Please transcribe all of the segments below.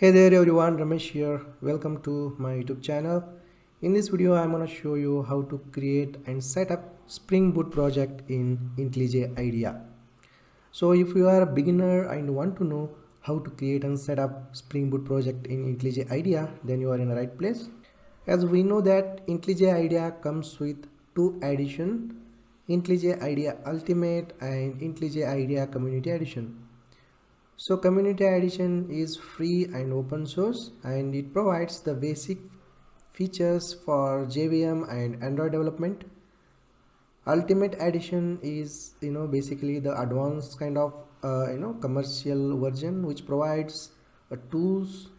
Hey there everyone, Ramesh here. Welcome to my YouTube channel. In this video, I'm going to show you how to create and set up Spring Boot project in IntelliJ IDEA. So if you are a beginner and want to know how to create and set up Spring Boot project in IntelliJ IDEA, then you are in the right place. As we know that IntelliJ IDEA comes with two editions, IntelliJ IDEA Ultimate and IntelliJ IDEA Community Edition. So Community Edition is free and open source, and it provides the basic features for JVM and Android development. Ultimate Edition is basically the advanced kind of commercial version which provides tools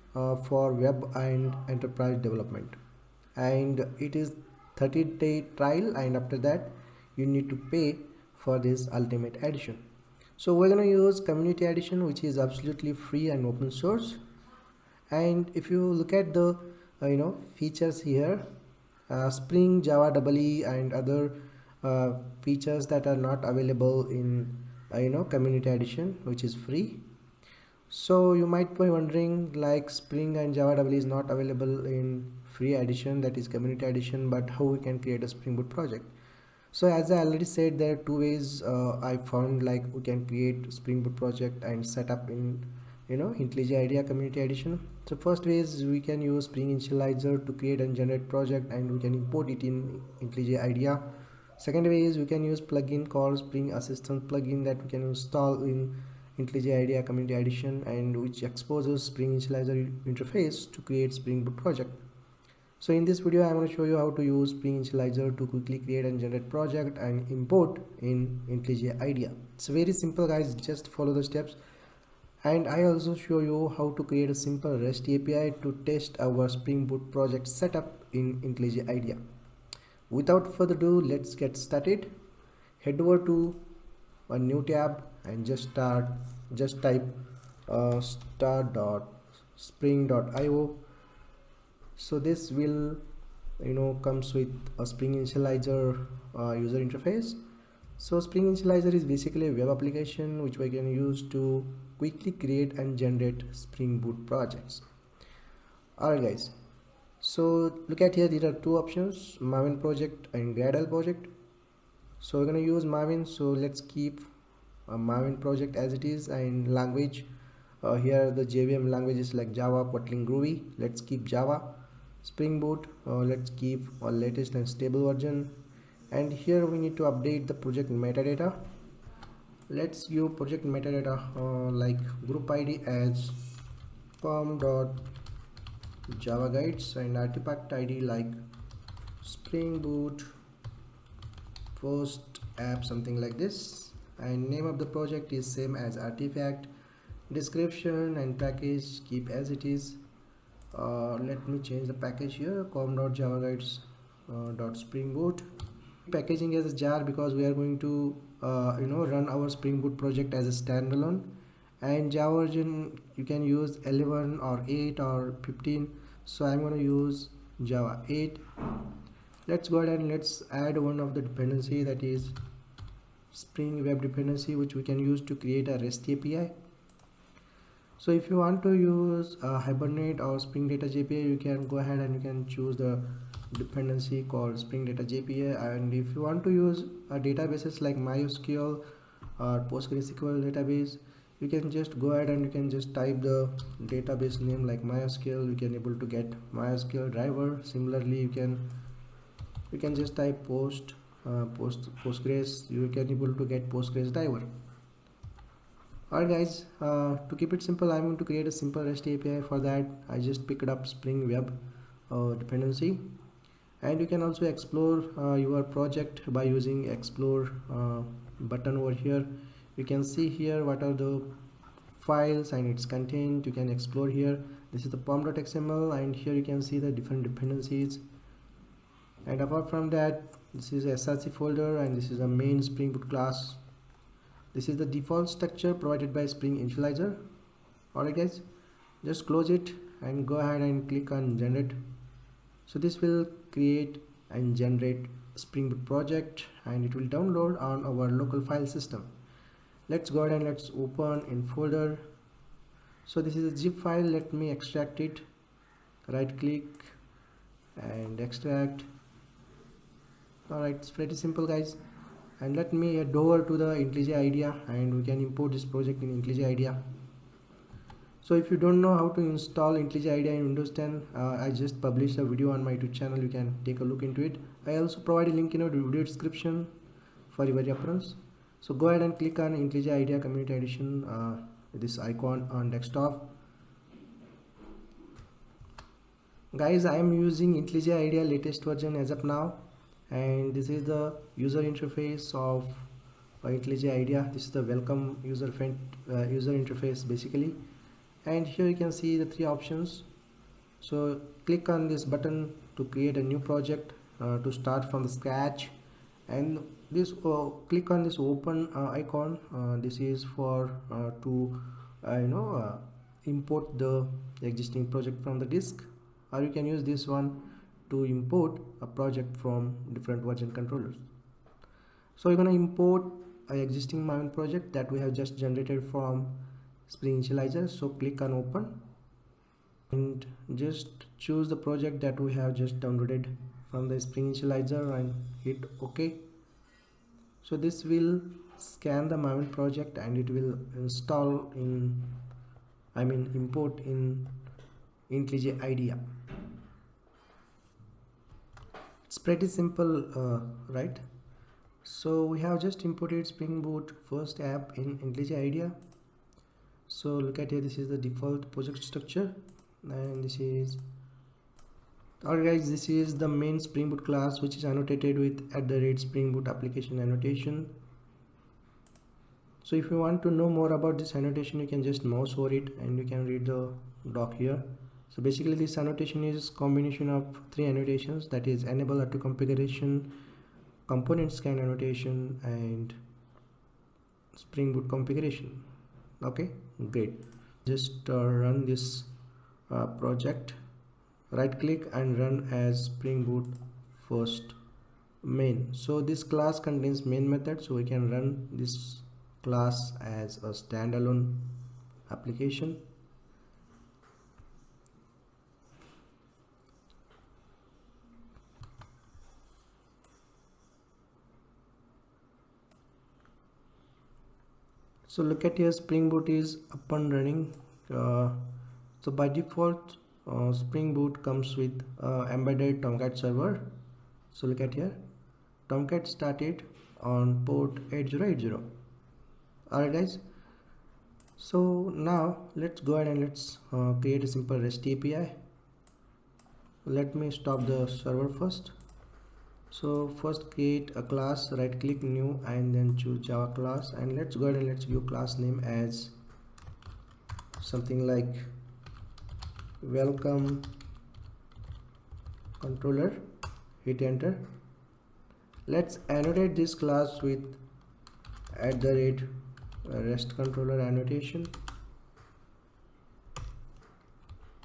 for web and enterprise development, and it is 30-day trial, and after that you need to pay for this Ultimate Edition. So we're going to use Community Edition, which is absolutely free and open source. And if you look at the features here, Spring, Java EE and other features that are not available in Community Edition, which is free. So you might be wondering, like, Spring and Java EE is not available in free edition, that is Community Edition, but how we can create a Spring Boot project? So as I already said, there are two ways I found, like, we can create Spring Boot project and set up in IntelliJ IDEA Community Edition. So first way is we can use Spring Initializer to create and generate project, and we can import it in IntelliJ IDEA. Second way is we can use plugin called Spring Assistant plugin that we can install in IntelliJ IDEA Community Edition, and which exposes Spring Initializer interface to create Spring Boot project. So in this video, I'm going to show you how to use Spring Initializer to quickly create and generate project and import in IntelliJ IDEA. It's very simple, guys. Just follow the steps. And I also show you how to create a simple REST API to test our Spring Boot project setup in IntelliJ IDEA. Without further ado, let's get started. Head over to a new tab and just type start.spring.io. So this will comes with a Spring Initializer user interface. So Spring Initializer is basically a web application which we can use to quickly create and generate Spring Boot projects. Alright guys, so look at here, there are two options, Maven project and Gradle project. So we're going to use Maven, so let's keep a Maven project as it is, and language here the JVM languages like Java, Kotlin, Groovy. Let's keep Java. Spring Boot, let's keep our latest and stable version, and here we need to update the project metadata. Let's give project metadata like group ID as com.javaguides and artifact ID like Spring Boot first app, something like this, and name of the project is same as artifact. Description and package keep as it is. Let me change the package here, com.javaguides.springboot. Packaging as a jar because we are going to run our Spring Boot project as a standalone, and Java version you can use 11 or 8 or 15, so I'm going to use Java 8. Let's go ahead and let's add one of the dependency, that is Spring Web dependency, which we can use to create a REST API. So if you want to use Hibernate or Spring Data JPA, you can go ahead and you can choose the dependency called Spring Data JPA. And if you want to use databases like MySQL or PostgreSQL database, you can just go ahead and you can just type the database name like MySQL. You can able to get MySQL driver. Similarly, you can just type Postgres. You can able to get Postgres driver. Alright guys, to keep it simple, I'm going to create a simple REST API. For that, I just picked up Spring Web dependency, and you can also explore your project by using explore button over here. You can see here what are the files and its content. You can explore here. This is the pom.xml, and here you can see the different dependencies. And apart from that, this is a SRC folder, and this is a main Spring Boot class. This is the default structure provided by Spring Initializer. Alright guys, just close it and go ahead and click on generate. So this will create and generate Spring Boot project, and it will download on our local file system. Let's go ahead and let's open in folder. So this is a zip file. Let me extract it. Right click and extract. Alright, it's pretty simple, guys. And let me head over to the IntelliJ IDEA and we can import this project in IntelliJ IDEA. So if you don't know how to install IntelliJ IDEA in Windows 10, I just published a video on my YouTube channel. You can take a look into it. I also provide a link in the video description for your reference. So go ahead and click on IntelliJ IDEA Community Edition, this icon on desktop. Guys, I am using IntelliJ IDEA latest version as of now, and this is the user interface of IntelliJ IDEA. This is the welcome user interface basically, and here you can see the three options. So click on this button to create a new project, to start from the scratch, and this click on this open icon. This is for to import the existing project from the disk, or you can use this one to import a project from different version controllers. So you're going to import an existing Maven project that we have just generated from Spring Initializr. So click on open and just choose the project that we have just downloaded from the Spring Initializr and hit OK. So this will scan the Maven project and it will install in, import in IntelliJ IDEA. It's pretty simple, right? So we have just imported Spring Boot first app in IntelliJ IDEA. So look at here, this is the default project structure, and this is, alright guys, this is the main Spring Boot class, which is annotated with @Spring Boot application annotation. So if you want to know more about this annotation, you can just mouse over it and you can read the doc here. So basically this annotation is combination of three annotations, that is enable auto configuration, component scan annotation, and Spring Boot configuration. Okay, great. Just run this project, right click and run as Spring Boot first main. So this class contains main method, so we can run this class as a standalone application. So look at here, Spring Boot is up and running. So by default, Spring Boot comes with embedded Tomcat server. So look at here, Tomcat started on port 8080. Alright guys, so now let's go ahead and let's create a simple REST API. Let me stop the server first. So first create a class, right click new and then choose Java class, and let's go ahead and let's give class name as something like welcome controller. Hit enter. Let's annotate this class with @REST controller annotation,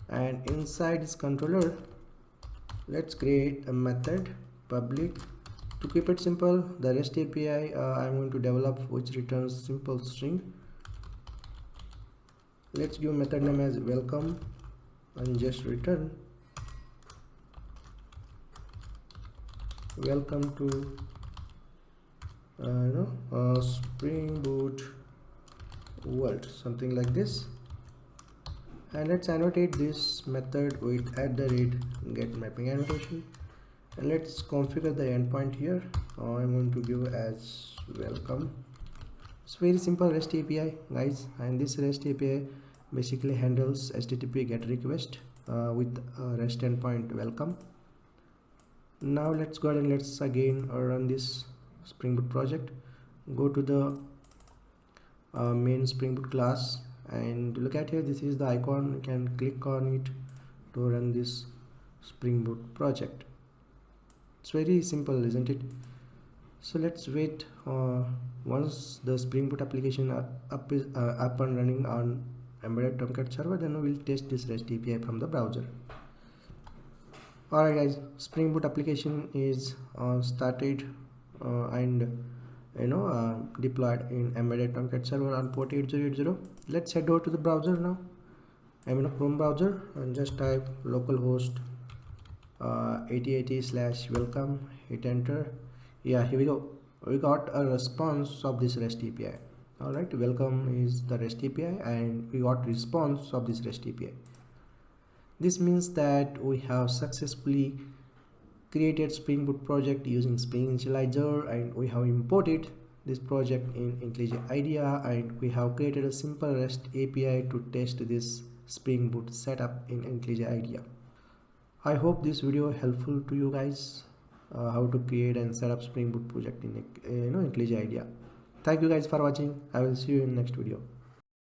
and inside this controller let's create a method public. To keep it simple, the REST API I'm going to develop, which returns simple string. Let's give method name as welcome and just return welcome to Spring Boot world, something like this. And let's annotate this method with @getMapping annotation, and let's configure the endpoint here. I'm going to give as welcome. It's very simple REST API, guys, and this REST API basically handles HTTP GET request with REST endpoint welcome. Now let's go ahead and let's again run this Spring Boot project. Go to the main Spring Boot class and look at here, this is the icon. You can click on it to run this Spring Boot project. It's very simple, isn't it? So let's wait. Once the Spring Boot application up and running on embedded Tomcat server, then we will test this REST API from the browser. Alright guys, Spring Boot application is started and deployed in embedded Tomcat server on port 8080. Let's head over to the browser now I'm in a Chrome browser and just type localhost 8080/welcome, hit enter. Yeah, here we go. We got a response of this REST API. Alright, welcome is the REST API and we got response of this REST API. This means that we have successfully created Spring Boot project using Spring Initializer, and we have imported this project in IntelliJ IDEA, and we have created a simple REST API to test this Spring Boot setup in IntelliJ IDEA. I hope this video helpful to you guys, how to create and set up Spring Boot project in IntelliJ IDEA. Thank you guys for watching. I will see you in next video.